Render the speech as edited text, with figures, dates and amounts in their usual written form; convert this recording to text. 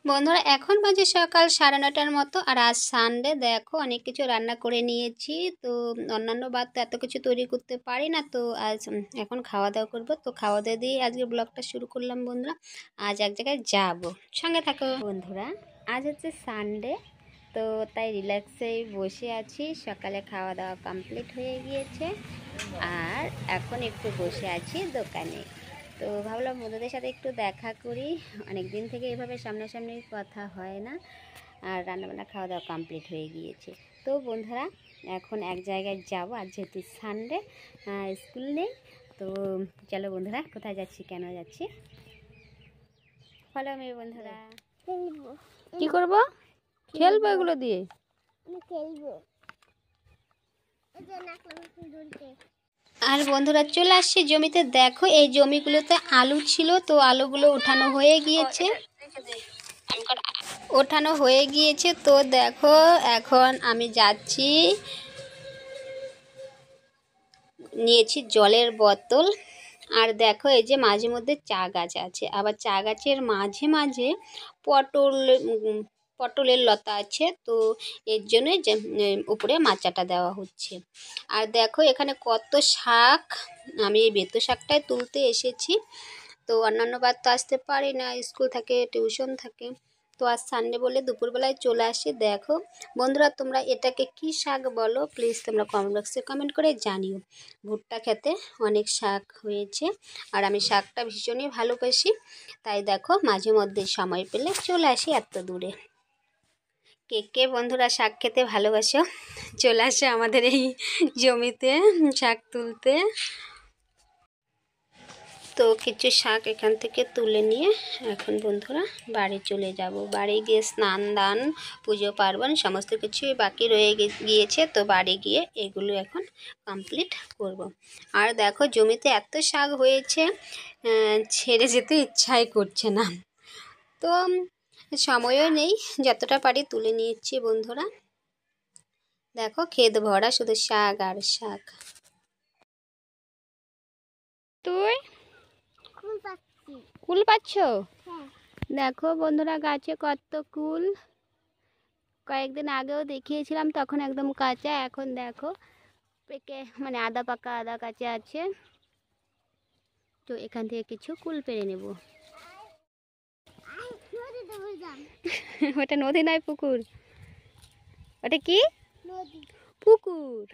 বন্ধুরা এখন বাজে সকাল 9:30টার মতো। আর আজ সানডে, দেখো অনেক কিছু রান্না করে নিয়েছি। তো অন্যান্য বার তো এত কিছু তৈরি করতে পারি না। তো আজ এখন খাওয়া দাওয়া করবো। তো খাওয়া দাওয়া দিয়ে আজকে ব্লগটা শুরু করলাম বন্ধুরা। আজ এক জায়গায় যাব, সঙ্গে থাকো বন্ধুরা। আজ হচ্ছে সানডে, তো তাই রিল্যাক্সেই বসে আছি। সকালে খাওয়া দাওয়া কমপ্লিট হয়ে গিয়েছে আর এখন একটু বসে আছি দোকানে। তো ভাবলাম বন্ধুদের সাথে একটু দেখা করি, অনেক দিন থেকে এভাবে সামনাসামনি কথা হয় না। আর রান্নাবান্না খাওয়া দাওয়া কমপ্লিট হয়ে গিয়েছে। তো বন্ধুরা এখন এক জায়গায় যাব, আর যেহেতু সানডে স্কুল নেই। তো চলো বন্ধুরা, কোথায় যাচ্ছি, কেন যাচ্ছি, ফলো মি বন্ধুরা। কি করব? খেলবো এগুলো দিয়ে। আর বন্ধুরা চলে আসছি জমিতে। দেখো এই জমিগুলোতে আলু ছিল, তো আলুগুলো ওঠানো হয়ে গিয়েছে। তো দেখো এখন আমি যাচ্ছি, নিয়েছি জলের বোতল। আর দেখো এই যে মাঝে মধ্যে চা গাছ আছে, আবার চা গাছের মাঝে মাঝে পটলের লতা আছে। তো এর জন্যই যে উপরে মাচাটা দেওয়া হচ্ছে। আর দেখো এখানে কত শাক, আমি এই বেতো শাকটাই তুলতে এসেছি। তো অন্যান্য বার তো আসতে পারি না, স্কুল থাকে, টিউশন থাকে। তো আজ সানডে বলে দুপুরবেলায় চলে আসি। দেখো বন্ধুরা, তোমরা এটাকে কি শাক বলো প্লিজ তোমরা কমেন্ট বক্সে কমেন্ট করে জানিও। ভুট্টা খেতে অনেক শাক হয়েছে, আর আমি শাকটা ভীষণই ভালোবাসি। তাই দেখো মাঝে মধ্যে সময় পেলে চলে আসি এত দূরে। কে কে বন্ধুরা শাক খেতে ভালোবাসো, চলে আসে আমাদের এই জমিতে শাক তুলতে। তো কিছু শাক এখান থেকে তুলে নিয়ে এখন বন্ধুরা বাড়ি চলে যাব। বাড়ি গিয়ে স্নান দান, পুজো পার্বণ সমস্ত কিছুই বাকি রয়ে গিয়েছে। তো বাড়ি গিয়ে এগুলো এখন কমপ্লিট করব। আর দেখো জমিতে এত শাক হয়েছে, ছেড়ে যেতে ইচ্ছাই করছে না। তো সময়ও নেই, যতটা পারি তুলে নিয়েছি বন্ধুরা। দেখো ক্ষেত ভরা শুধু শাক আর শাক। তুই কুল পাচ্ছ? দেখো বন্ধুরা গাছে কত কুল। কয়েকদিন আগেও দেখিয়েছিলাম, তখন একদম কাঁচা। এখন দেখো পেকে, মানে আদা পাকা আদা কাঁচা আছে। তো এখান থেকে কিছু কুল পেরে নেব। ওটা নদী নয়, পুকুর। ওটা কি? পুকুর।